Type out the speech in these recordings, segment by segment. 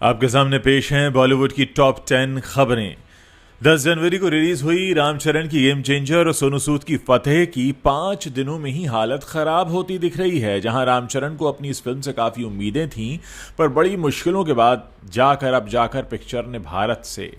आपके सामने पेश हैं बॉलीवुड की टॉप 10 खबरें। 10 जनवरी को रिलीज हुई रामचरण की गेम चेंजर और सोनू सूद की फतेह की 5 दिनों में ही हालत खराब होती दिख रही है। जहां रामचरण को अपनी इस फिल्म से काफी उम्मीदें थीं, पर बड़ी मुश्किलों के बाद अब जाकर पिक्चर ने भारत से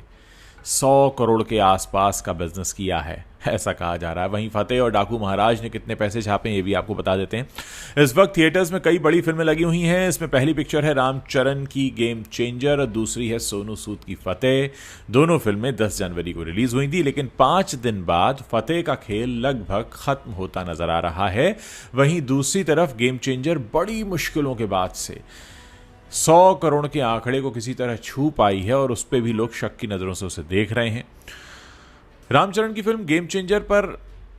100 करोड़ के आसपास का बिजनेस किया है, ऐसा कहा जा रहा है। वहीं फतेह और डाकू महाराज ने कितने पैसे छापे ये भी आपको बता देते हैं। इस वक्त थिएटर्स में कई बड़ी फिल्में लगी हुई हैं। इसमें पहली पिक्चर है रामचरण की गेम चेंजर और दूसरी है सोनू सूद की फतेह। दोनों फिल्में 10 जनवरी को रिलीज हुई थी, लेकिन 5 दिन बाद फतेह का खेल लगभग खत्म होता नजर आ रहा है। वहीं दूसरी तरफ गेम चेंजर बड़ी मुश्किलों के बाद से 100 करोड़ के आंकड़े को किसी तरह छू पाई है और उस पर भी लोग शक की नज़रों से उसे देख रहे हैं। रामचरण की फिल्म गेम चेंजर पर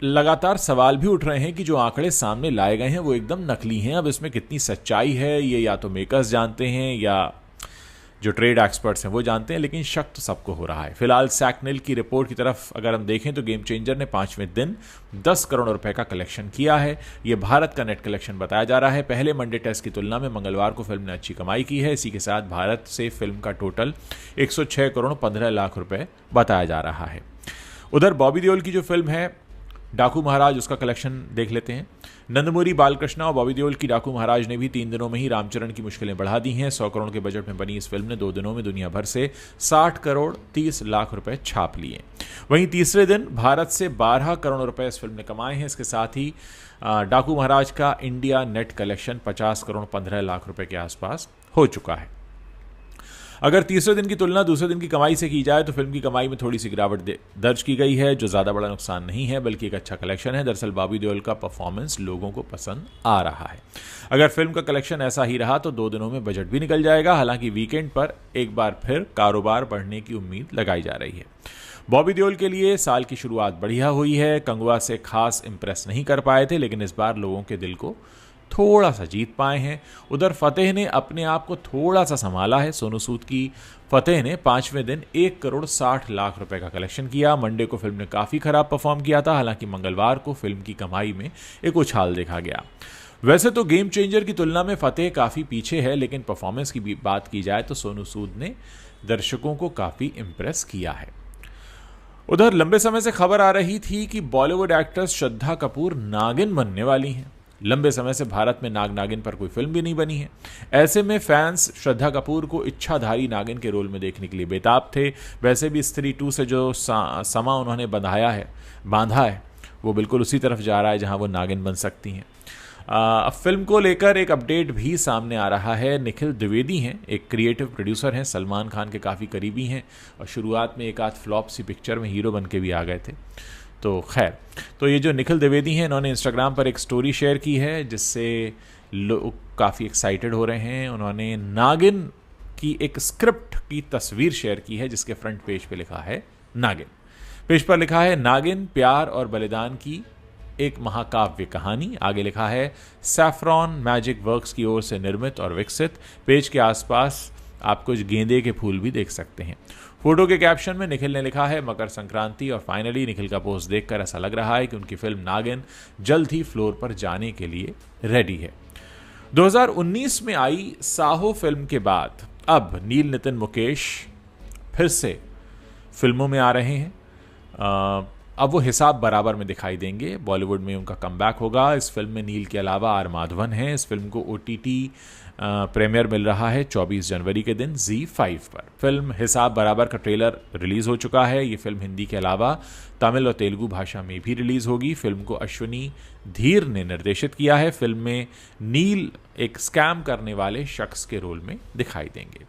लगातार सवाल भी उठ रहे हैं कि जो आंकड़े सामने लाए गए हैं वो एकदम नकली हैं। अब इसमें कितनी सच्चाई है ये या तो मेकर्स जानते हैं या जो ट्रेड एक्सपर्ट्स हैं वो जानते हैं, लेकिन शक तो सबको हो रहा है। फिलहाल सैकनिल की रिपोर्ट की तरफ अगर हम देखें तो गेम चेंजर ने 5वें दिन 10 करोड़ रुपए का कलेक्शन किया है। ये भारत का नेट कलेक्शन बताया जा रहा है। पहले मंडे टेस्ट की तुलना में मंगलवार को फिल्म ने अच्छी कमाई की है। इसी के साथ भारत से फिल्म का टोटल 106 करोड़ 15 लाख रुपए बताया जा रहा है। उधर बॉबी देओल की जो फिल्म है डाकू महाराज, उसका कलेक्शन देख लेते हैं। नंदमुरी बालकृष्णा और बॉबी देओल की डाकू महाराज ने भी 3 दिनों में ही रामचरण की मुश्किलें बढ़ा दी हैं। 100 करोड़ के बजट में बनी इस फिल्म ने 2 दिनों में दुनिया भर से 60 करोड़ 30 लाख रुपए छाप लिए। वहीं तीसरे दिन भारत से 12 करोड़ रुपए इस फिल्म ने कमाए हैं। इसके साथ ही डाकू महाराज का India net collection 50 crore 15 lakh रुपए के आसपास हो चुका है। अगर तीसरे दिन की तुलना दूसरे दिन की कमाई से की जाए तो फिल्म की कमाई में थोड़ी सी गिरावट दर्ज की गई है, जो ज़्यादा बड़ा नुकसान नहीं है बल्कि एक अच्छा कलेक्शन है। दरअसल बॉबी देओल का परफॉर्मेंस लोगों को पसंद आ रहा है। अगर फिल्म का कलेक्शन ऐसा ही रहा तो 2 दिनों में बजट भी निकल जाएगा। हालांकि वीकेंड पर एक बार फिर कारोबार बढ़ने की उम्मीद लगाई जा रही है। बॉबी देओल के लिए साल की शुरुआत बढ़िया हुई है। कंगवा से खास इंप्रेस नहीं कर पाए थे, लेकिन इस बार लोगों के दिल को थोड़ा सा जीत पाए हैं। उधर फतेह ने अपने आप को थोड़ा सा संभाला है। सोनू सूद की फतेह ने 5वें दिन 1 करोड़ 60 लाख रुपए का कलेक्शन किया। मंडे को फिल्म ने काफ़ी खराब परफॉर्म किया था। हालांकि मंगलवार को फिल्म की कमाई में एक उछाल देखा गया। वैसे तो गेम चेंजर की तुलना में फतेह काफ़ी पीछे है, लेकिन परफॉर्मेंस की बात की जाए तो सोनू सूद ने दर्शकों को काफ़ी इंप्रेस किया है। उधर लंबे समय से खबर आ रही थी कि बॉलीवुड एक्ट्रेस श्रद्धा कपूर नागिन बनने वाली हैं। लंबे समय से भारत में नाग नागिन पर कोई फिल्म भी नहीं बनी है। ऐसे में फैंस श्रद्धा कपूर को इच्छाधारी नागिन के रोल में देखने के लिए बेताब थे। वैसे भी स्त्री 2 से जो समा उन्होंने बांधा है वो बिल्कुल उसी तरफ जा रहा है जहां वो नागिन बन सकती हैं। अब फिल्म को लेकर एक अपडेट भी सामने आ रहा है। निखिल द्विवेदी हैं, एक क्रिएटिव प्रोड्यूसर हैं, सलमान खान के काफ़ी करीबी हैं और शुरुआत में एक आध फ्लॉप सी पिक्चर में हीरो बन के भी आ गए थे। तो खैर, तो ये जो निखिल द्विवेदी हैं, इन्होंने इंस्टाग्राम पर एक स्टोरी शेयर की है जिससे लोग काफ़ी एक्साइटेड हो रहे हैं। उन्होंने नागिन की एक स्क्रिप्ट की तस्वीर शेयर की है जिसके फ्रंट पेज पे लिखा है नागिन। पेज पर लिखा है नागिन प्यार और बलिदान की एक महाकाव्य कहानी। आगे लिखा है सैफ्रॉन मैजिक वर्क्स की ओर से निर्मित और विकसित। पेज के आसपास आप कुछ गेंदे के फूल भी देख सकते हैं। फोटो के कैप्शन में निखिल ने लिखा है मकर संक्रांति। और फाइनली निखिल का पोस्ट देखकर ऐसा लग रहा है कि उनकी फिल्म नागिन जल्द ही फ्लोर पर जाने के लिए रेडी है। 2019 में आई साहो फिल्म के बाद अब नील नितिन मुकेश फिर से फिल्मों में आ रहे हैं। अब वो हिसाब बराबर में दिखाई देंगे। बॉलीवुड में उनका कमबैक होगा। इस फिल्म में नील के अलावा आर माधवन है। इस फिल्म को OTT प्रीमियर मिल रहा है 24 जनवरी के दिन ZEE5 पर। फिल्म हिसाब बराबर का ट्रेलर रिलीज हो चुका है। ये फिल्म हिंदी के अलावा तमिल और तेलुगु भाषा में भी रिलीज होगी। फिल्म को अश्विनी धीर ने निर्देशित किया है। फिल्म में नील एक स्कैम करने वाले शख्स के रोल में दिखाई देंगे।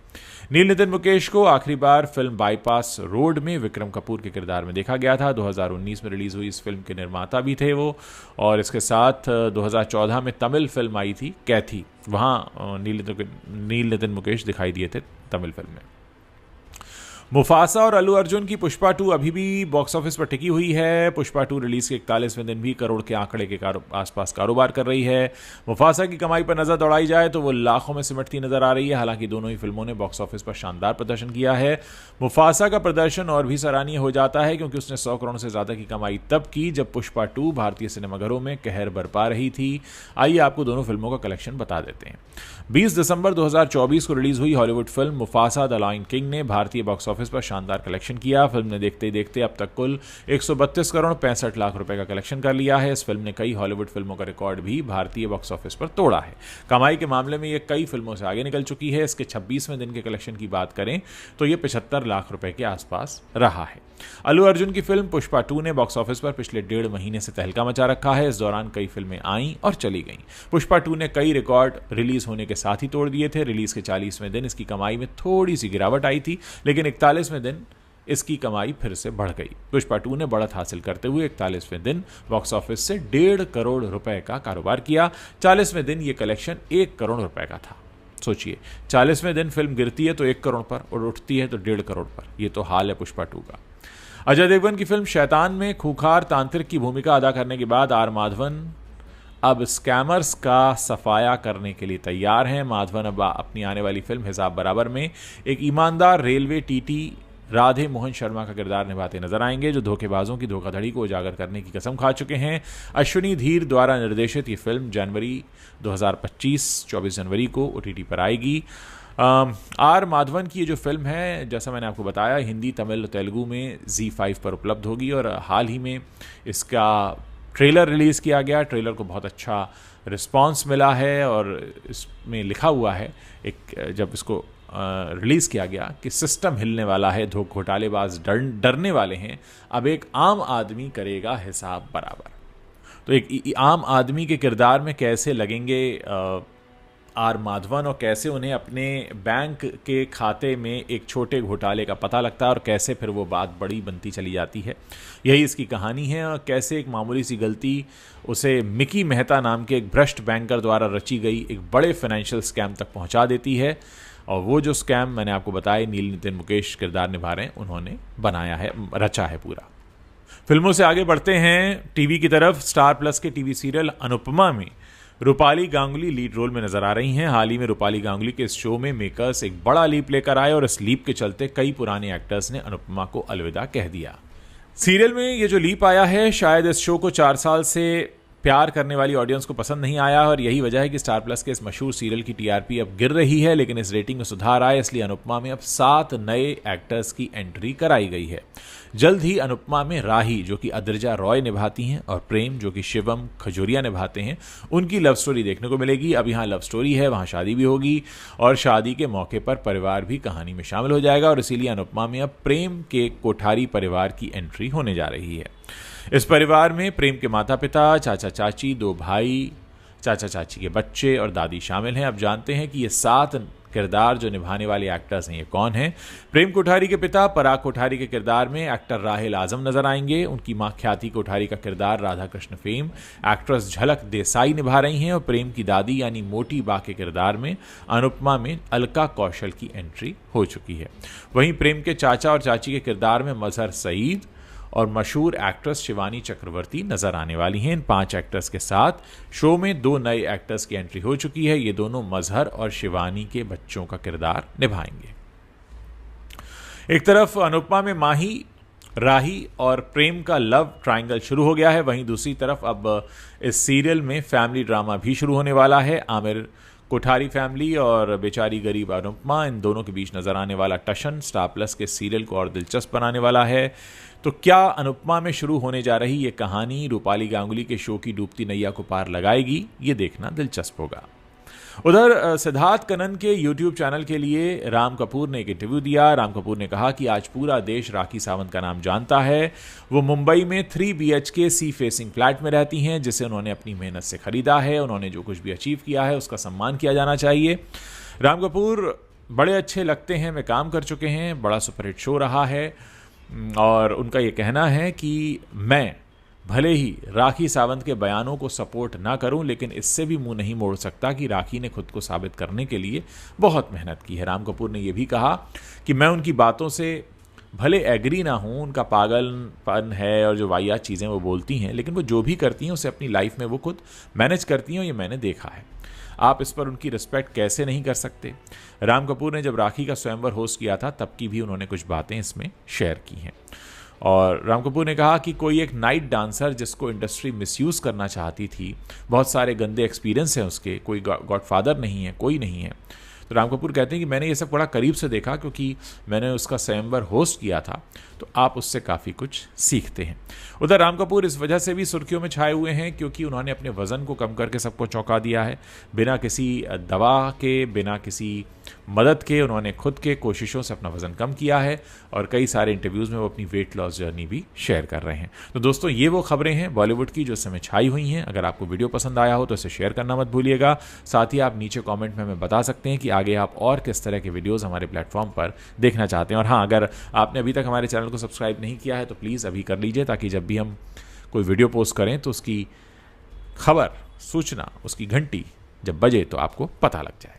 नील नितिन मुकेश को आखिरी बार फिल्म बाईपास रोड में विक्रम कपूर के किरदार में देखा गया था। 2019 में रिलीज हुई इस फिल्म के निर्माता भी थे वो, और इसके साथ 2014 में तमिल फिल्म आई थी कैथी, वहाँ नील नितिन मुकेश दिखाई दिए थे तमिल फिल्म में। मुफासा और अल्लू अर्जुन की पुष्पा 2 अभी भी बॉक्स ऑफिस पर टिकी हुई है। पुष्पा 2 रिलीज के 41वें दिन भी करोड़ के आंकड़े के आसपास कारोबार कर रही है। मुफासा की कमाई पर नजर दौड़ाई जाए तो वो लाखों में सिमटती नजर आ रही है। हालांकि दोनों ही फिल्मों ने बॉक्स ऑफिस पर शानदार प्रदर्शन किया है। मुफासा का प्रदर्शन और भी सराहनीय हो जाता है क्योंकि उसने 100 करोड़ से ज्यादा की कमाई तब की जब पुष्पा 2 भारतीय सिनेमाघरों में कहर बरपा रही थी। आइए आपको दोनों फिल्मों का कलेक्शन बता देते हैं। 20 दिसंबर 2024 को रिलीज हुई Hollywood film Mufasa the lion king ने भारतीय बॉक्स ऑफिस पर शानदार कलेक्शन किया। फिल्म ने देखते ही देखते अब तक कुल 132 करोड़ 65 लाख रुपए का कलेक्शन कर लिया है। इस फिल्म ने कई हॉलीवुड फिल्मों का रिकॉर्ड भी भारतीय बॉक्स ऑफिस पर तोड़ा है। कमाई के मामले में यह कई फिल्मों से आगे निकल चुकी है। इसके 26वें दिन के कलेक्शन की बात करें तो यह 75 लाख रुपए के आसपास रहा है। अल्लू अर्जुन की फिल्म पुष्पा 2 ने बॉक्स ऑफिस पर पिछले 1.5 महीने से तहलका मचा रखा है। इस दौरान कई फिल्में आईं और चली गईं। पुष्पा 2 ने कई रिकॉर्ड रिलीज होने के साथ ही तोड़ दिए थे। रिलीज के 40वें दिन इसकी कमाई में थोड़ी सी गिरावट आई थी, लेकिन 41वें दिन इसकी कमाई फिर से बढ़ गई। पुष्पा 2 ने बढ़त हासिल करते हुए 41वें दिन बॉक्स ऑफिस से 1.5 करोड़ रुपए का कारोबार किया। 40वें दिन यह कलेक्शन 1 करोड़ रुपए का था। सोचिए, 40वें दिन फिल्म गिरती है तो 1 करोड़ पर और उठती है तो 1.5 करोड़ पर। यह तो हाल है पुष्पा 2 का। अजय देवगन की फिल्म शैतान में खूंखार तांत्रिक की भूमिका अदा करने के बाद आर माधवन अब स्कैमर्स का सफाया करने के लिए तैयार हैं। माधवन अब अपनी आने वाली फिल्म हिसाब बराबर में एक ईमानदार रेलवे टीटी राधे मोहन शर्मा का किरदार निभाते नजर आएंगे, जो धोखेबाजों की धोखाधड़ी को उजागर करने की कसम खा चुके हैं। अश्विनी धीर द्वारा निर्देशित ये फिल्म जनवरी 2025 24 जनवरी को OTT पर आएगी। आर माधवन की ये जो फिल्म है, जैसा मैंने आपको बताया, हिंदी, तमिल, तेलुगु में ZEE5 पर उपलब्ध होगी और हाल ही में इसका ट्रेलर रिलीज़ किया गया। ट्रेलर को बहुत अच्छा रिस्पांस मिला है और इसमें लिखा हुआ है जब इसको रिलीज़ किया गया कि सिस्टम हिलने वाला है, घोटालेबाज डरने वाले हैं, अब एक आम आदमी करेगा हिसाब बराबर। तो एक आम आदमी के किरदार में कैसे लगेंगे आर माधवन और कैसे उन्हें अपने बैंक के खाते में एक छोटे घोटाले का पता लगता है और कैसे फिर वो बात बड़ी बनती चली जाती है, यही इसकी कहानी है। और कैसे एक मामूली सी गलती उसे मिकी मेहता नाम के एक भ्रष्ट बैंकर द्वारा रची गई एक बड़े फाइनेंशियल स्कैम तक पहुंचा देती है। और वो जो स्कैम मैंने आपको बताया, नील नितिन मुकेश किरदार निभा रहे हैं, उन्होंने बनाया है, रचा है पूरा। फिल्मों से आगे बढ़ते हैं टीवी की तरफ। स्टार प्लस के टीवी सीरियल अनुपमा में रूपाली गांगुली लीड रोल में नजर आ रही हैं। हाल ही में रूपाली गांगुली के इस शो में मेकर्स एक बड़ा लीप लेकर आए और इस लीप के चलते कई पुराने एक्टर्स ने अनुपमा को अलविदा कह दिया। सीरियल में ये जो लीप आया है, शायद इस शो को 4 साल से प्यार करने वाली ऑडियंस को पसंद नहीं आया और यही वजह है कि स्टार प्लस के इस मशहूर सीरियल की TRP अब गिर रही है। लेकिन इस रेटिंग में सुधार आया, इसलिए अनुपमा में अब 7 नए एक्टर्स की एंट्री कराई गई है। जल्द ही अनुपमा में राही, जो कि अद्रिजा रॉय निभाती हैं, और प्रेम, जो कि शिवम खजूरिया निभाते हैं, उनकी लव स्टोरी देखने को मिलेगी। अब यहाँ लव स्टोरी है, वहाँ शादी भी होगी और शादी के मौके पर परिवार भी कहानी में शामिल हो जाएगा और इसीलिए अनुपमा में अब प्रेम के कोठारी परिवार की एंट्री होने जा रही है। इस परिवार में प्रेम के माता पिता, चाचा चाची, 2 भाई, चाचा चाची के बच्चे और दादी शामिल हैं। अब जानते हैं कि ये 7 किरदार जो निभाने वाले एक्टर्स हैं ये कौन हैं। प्रेम कोठारी के पिता पराग कोठारी के किरदार में एक्टर राहिल आजम नजर आएंगे। उनकी मां ख्याति कोठारी का किरदार राधा कृष्ण फेम एक्ट्रेस झलक देसाई निभा रही हैं और प्रेम की दादी यानी मोटी बा के किरदार में अनुपमा में अलका कौशल की एंट्री हो चुकी है। वहीं प्रेम के चाचा और चाची के किरदार में मजहर सईद और मशहूर एक्ट्रेस शिवानी चक्रवर्ती नजर आने वाली हैं। इन 5 एक्टर्स के साथ शो में 2 नए एक्टर्स की एंट्री हो चुकी है। ये दोनों मजहर और शिवानी के बच्चों का किरदार निभाएंगे। एक तरफ अनुपमा में माही, राही और प्रेम का लव ट्रायंगल शुरू हो गया है, वहीं दूसरी तरफ अब इस सीरियल में फैमिली ड्रामा भी शुरू होने वाला है। आमिर कोठारी फैमिली और बेचारी गरीब अनुपमा, इन दोनों के बीच नजर आने वाला टशन स्टार प्लस के सीरियल को और दिलचस्प बनाने वाला है। तो क्या अनुपमा में शुरू होने जा रही ये कहानी रूपाली गांगुली के शो की डूबती नैया को पार लगाएगी, ये देखना दिलचस्प होगा। उधर सिद्धार्थ कनन के YouTube चैनल के लिए राम कपूर ने एक इंटरव्यू दिया। राम कपूर ने कहा कि आज पूरा देश राखी सावंत का नाम जानता है। वो मुंबई में 3 BHK सी फेसिंग फ्लैट में रहती हैं, जिसे उन्होंने अपनी मेहनत से खरीदा है। उन्होंने जो कुछ भी अचीव किया है उसका सम्मान किया जाना चाहिए। राम कपूर बड़े अच्छे लगते हैं, में काम कर चुके हैं, बड़ा सुपरहिट शो रहा है और उनका ये कहना है कि मैं भले ही राखी सावंत के बयानों को सपोर्ट ना करूं, लेकिन इससे भी मुंह नहीं मोड़ सकता कि राखी ने खुद को साबित करने के लिए बहुत मेहनत की है। राम कपूर ने यह भी कहा कि मैं उनकी बातों से भले एग्री ना हो, उनका पागलपन है और जो वाहियात चीज़ें वो बोलती हैं, लेकिन वो जो भी करती हैं उसे अपनी लाइफ में वो खुद मैनेज करती हैं, ये मैंने देखा है। आप इस पर उनकी रिस्पेक्ट कैसे नहीं कर सकते। राम कपूर ने जब राखी का स्वयंवर होस्ट किया था तब की भी उन्होंने कुछ बातें इसमें शेयर की हैं। और राम कपूर ने कहा कि कोई एक नाइट डांसर जिसको इंडस्ट्री मिसयूज़ करना चाहती थी, बहुत सारे गंदे एक्सपीरियंस हैं उसके, कोई गॉडफादर नहीं है, कोई नहीं है। तो राम कपूर कहते हैं कि मैंने ये सब बड़ा करीब से देखा क्योंकि मैंने उसका स्वयंवर होस्ट किया था, तो आप उससे काफ़ी कुछ सीखते हैं। उधर राम कपूर इस वजह से भी सुर्खियों में छाए हुए हैं क्योंकि उन्होंने अपने वज़न को कम करके सबको चौंका दिया है। बिना किसी दवा के, बिना किसी मदद के उन्होंने खुद के कोशिशों से अपना वज़न कम किया है और कई सारे इंटरव्यूज़ में वो अपनी वेट लॉस जर्नी भी शेयर कर रहे हैं। तो दोस्तों, ये वो खबरें हैं बॉलीवुड की जो इस समय छाई हुई हैं। अगर आपको वीडियो पसंद आया हो तो इसे शेयर करना मत भूलिएगा। साथ ही आप नीचे कमेंट में हमें बता सकते हैं कि आगे आप और किस तरह के वीडियोज़ हमारे प्लेटफॉर्म पर देखना चाहते हैं। और हाँ, अगर आपने अभी तक हमारे चैनल को सब्सक्राइब नहीं किया है तो प्लीज़ अभी कर लीजिए, ताकि जब भी हम कोई वीडियो पोस्ट करें तो उसकी खबर, सूचना, उसकी घंटी जब बजे तो आपको पता लग जाए।